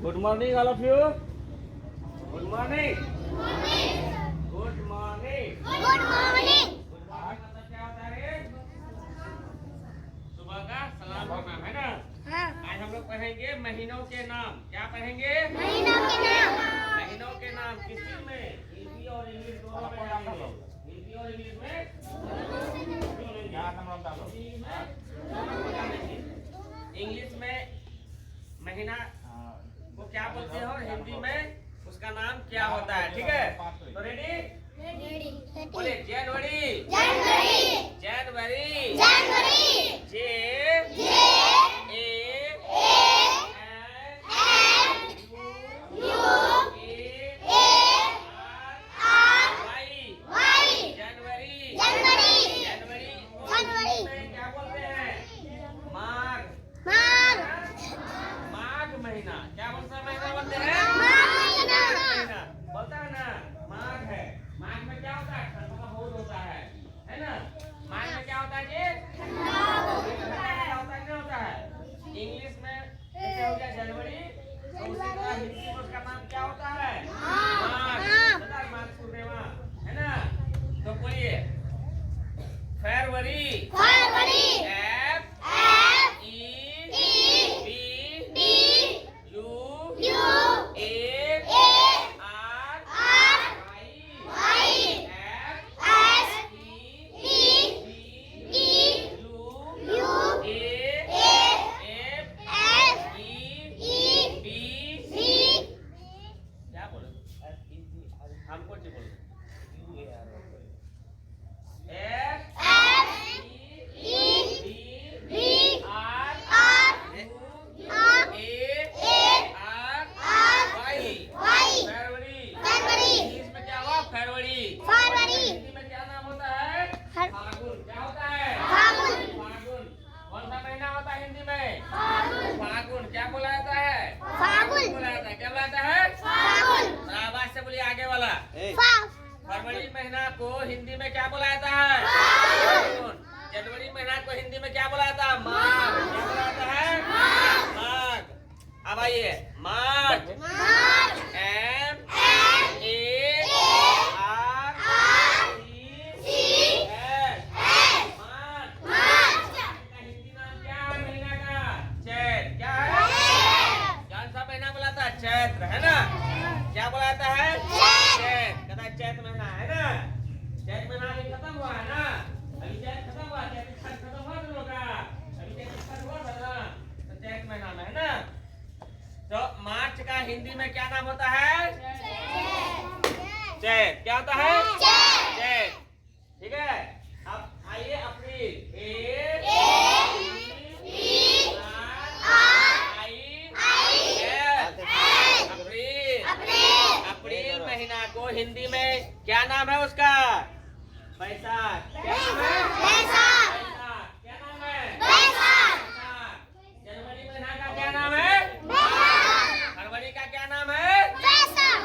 Good morning, all of you. Good morning. Good morning. Good morning. Good morning मतलब क्या होता है रे? सुबह का सलाम करना है ना। हाँ। आज हम लोग पढ़ेंगे महीनों के नाम। क्या पढ़ेंगे? महीनों के नाम। महीनों के नाम किस चीज में? हिंदी और इंग्लिश दोनों में जानेंगे। हिंदी और इंग्लिश में इंग्लिश में महीना को क्या बोलते हैं और हिंदी में उसका नाम क्या होता है। ठीक है, तो रेडी? बोले जनवरी। जनवरी। जे महीना क्या बोलता है? महीना बोलते हैं महीना बोलता है ना। माघ है। माघ में क्या होता है? ठंड का बहुत होता है ना। माघ में क्या होता है जी? क्या होता है? क्या होता है? इंग्लिश में जैसे हो गया जनवरी, तो उसी तरह हिंदी में उसका नाम क्या होता है? माघ। माघ पूर्णिमा है ना। तो बोलिए फरवरी। हमको जी बोलो फरवरी। हिंदी में क्या नाम होता है? फागुन। क्या होता है? फागुन। कौन सा महीना होता है हिंदी में? फागुन। क्या बोला जाता है? बोला जाता है। क्या बोला जाता है? आवाज से बोलिए आगे वाला। फरवरी महीना को हिंदी में क्या बोला जाता है? फागुन। जनवरी महीना को हिंदी में क्या बोला जाता है? माघ। क्या बोला जाता है? माघ। अब आइए मार्च। चैत्र है ना। क्या बोला जाता है? चैत। कहता है चैत महीना है ना। चैत महीना अभी खत्म हुआ है ना। अभी चैत खत्म हुआ, चैत खत्म हुआ तुम लोग का। अभी चैत खत्म हुआ था ना, तो चैत महीना में है ना। तो मार्च का हिंदी में क्या नाम होता है? चैत। क्या होता है? चैत। ठीक है, अब आइए अप्रैल। अप्रैल महीना को हिंदी में क्या नाम है उसका? बैसाख। क्या नाम है? बैसाख। क्या नाम है? बैसाख। जनवरी महीना का क्या नाम है? फरवरी का क्या नाम है?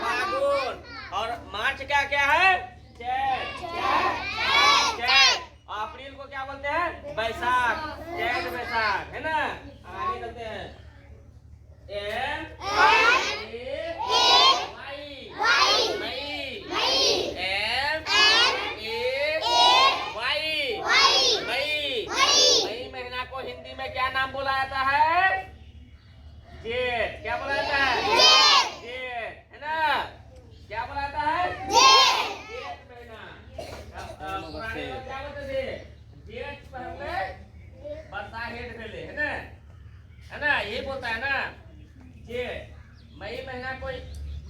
फागुन। और मार्च का क्या है? चैत। अप्रैल को क्या बोलते हैं? बैसाख। चैत बैसाख है ना। आगे चलते हैं। हिंदी में क्या नाम बोला जाता है? जेठ। क्या बोला जाता है? जेठ है ना। क्या बोला जाता है? जेठ महीना। पुराने लोग क्या बोलते थे? जेठ पहले बरसा हेठ पहले है ना। ये बोलता है ना जेठ। मई महीना कोई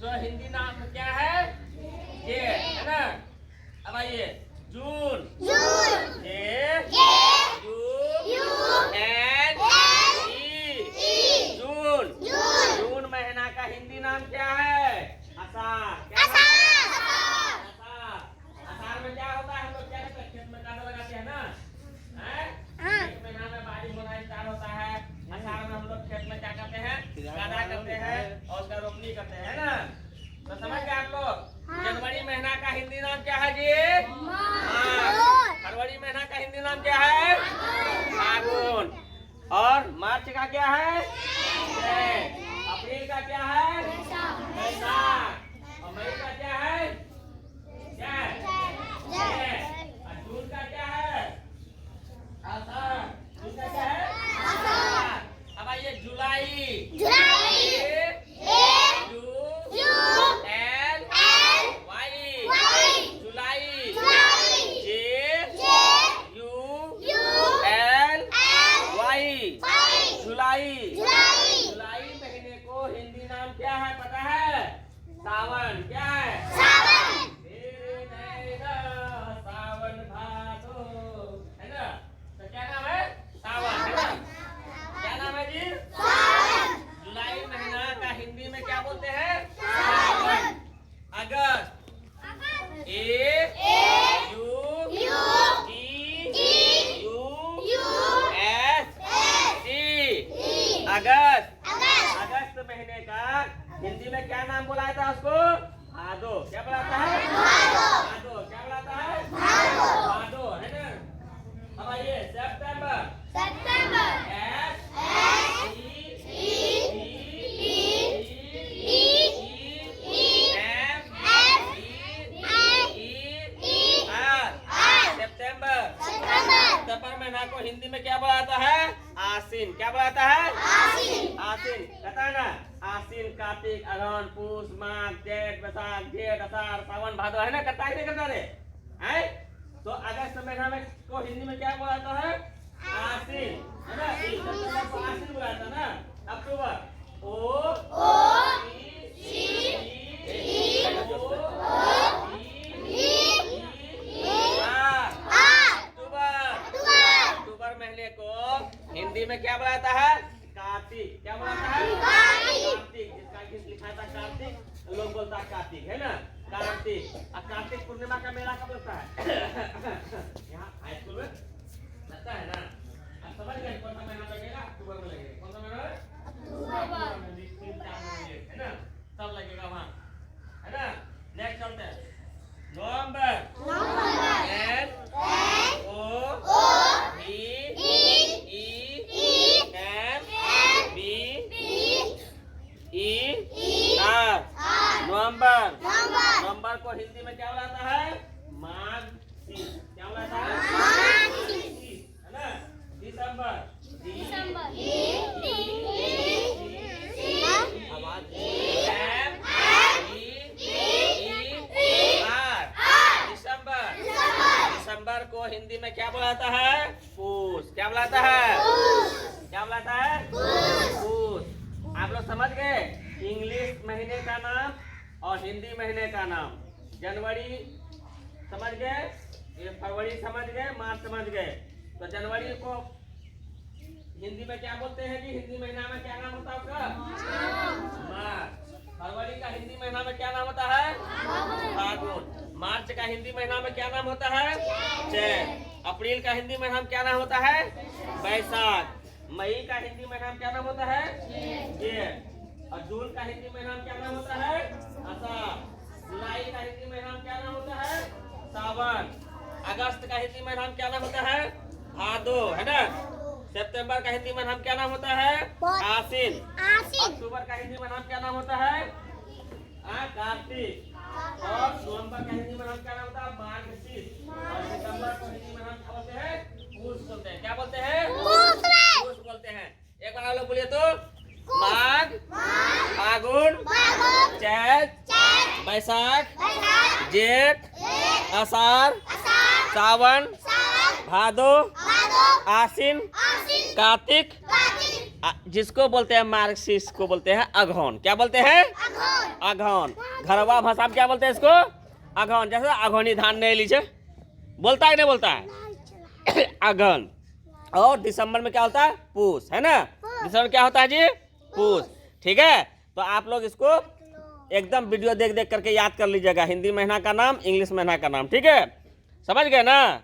जो हिंदी नाम क्या है? जेठ है ना। अब आइए जून। जून महीना का हिंदी नाम क्या है? आषाढ़। आषाढ़ में क्या होता है? हम लोग क्या करते हैं? खेत में कांटा लगाते हैं ना। इस महीना में बारिश होना स्टार्ट होता है। आषाढ़ में हम लोग खेत में क्या करते हैं? कांटा करते हैं और उसका रोपनी करते हैं ना। तो समझ गए आप लोग? जनवरी महीना का हिंदी नाम क्या है जी? फरवरी महीना का हिंदी नाम क्या है? फागुन। और मार्च का क्या है? अप्रैल का क्या है? बैसाख। और मई का क्या है? क्या है? जेठ। और जून का क्या है? आषाढ़। जून का क्या है? आषाढ़। अब आइए जुलाई। जुलाई महीने को हिंदी नाम क्या है पता है? सावन। क्या है? सावन। सावन भादो है ना, तो क्या नाम है? सावन है ना। क्या नाम है जी? सावन। जुलाई महीना का हिंदी में क्या बोलते हैं? सावन। अगस्त अगस्त महीने का हिंदी में क्या नाम बुलाया था उसको? भादो। क्या बुलाता है? भादो। क्या बुलाता है? भादो है ना। अब आइए सितंबर। सितंबर महीना को हिंदी में क्या बुलाता है? आसीन। क्या बुलाता है? आसीन। कहता है ना, आसीन कार्तिक अगहन पूस माघ जेठ बैसाख जेठ आषाढ़ सावन भादो है ना। करता है नहीं करता रे? है तो अगस्त महीना में को हिंदी में क्या बुलाता है? आसीन है ना। सितंबर को आसीन बुलाता है ना। अक्टूबर हिंदी में क्या बुलाता है? कार्तिक। क्या बुलाता है? कार्तिक। जिसका किस लिखा था कार्तिक, लोग बोलता है कार्तिक है ना। कार्तिक। अब कार्तिक पूर्णिमा का मेला कब लगता है? यहाँ हाई स्कूल में लगता है ना। अब समझ गए कौन सा महीना लगेगा? अक्टूबर में लगेगा। कौन सा महीना है? अक्टूबर में 3-4 महीने है ना, तब लगेगा वहाँ है ना। नेक्स्ट चलते हैं नवंबर। नवंबर को हिंदी में क्या बुलाता है? माघ शीष। क्या बुलाता है? है ना। दिसंबर दिसंबर को हिंदी में क्या बुलाता है? पूस। क्या बुलाता है? क्या बुलाता है? पूस। आप लोग समझ गए इंग्लिश महीने का नाम और हिंदी महीने का नाम। जनवरी समझ गए, ये फरवरी समझ गए, मार्च समझ गए। तो जनवरी को हिंदी में क्या बोलते हैं जी? हिंदी महीना में क्या नाम होता है उसका? मार्च। फरवरी का हिंदी महीना में क्या नाम होता है? फागुन। मार्च का हिंदी महीना में क्या नाम होता है? चैत। अप्रैल का हिंदी महीना में क्या नाम होता है? बैसाख। मई का हिंदी महीना में क्या नाम होता है? जेठ। और जून का हिंदी महीना में क्या नाम होता है? आषाढ़। जुलाई का हिंदी महीना में क्या नाम होता है? सावन। अगस्त का हिंदी महीना में क्या नाम होता है? भादो है ना। सितंबर का हिंदी महीना में क्या नाम होता है? आसीन। अक्टूबर का हिंदी महीना में क्या नाम होता है? कार्तिक। और नवंबर का हिंदी महीना में क्या नाम होता है? मार्गशीर्ष। और सितंबर को हिंदी महीना में क्या बोलते हैं? पूस बोलते हैं। क्या बोलते हैं? पूस बोलते हैं। एक बार आप लोग बोलिए तो माघ फागुन चैत बैसाख जेठ आषाढ़ सावन भादो आसीन कार्तिक, जिसको बोलते हैं मार्गशीर्ष को बोलते हैं अगहन। क्या बोलते हैं? अगहन। घरवा भाषा में क्या बोलते हैं इसको? अगहन। जैसे अगहनी धान नहीं लीजिए, बोलता है नहीं बोलता है? अगहन। और दिसंबर में क्या होता है? पूस है ना। दिसंबर में क्या होता है जी? पूस। ठीक है, तो आप लोग इसको एकदम वीडियो देख देख करके याद कर लीजिएगा, हिंदी महीना का नाम इंग्लिश महीना का नाम। ठीक है, समझ गए ना?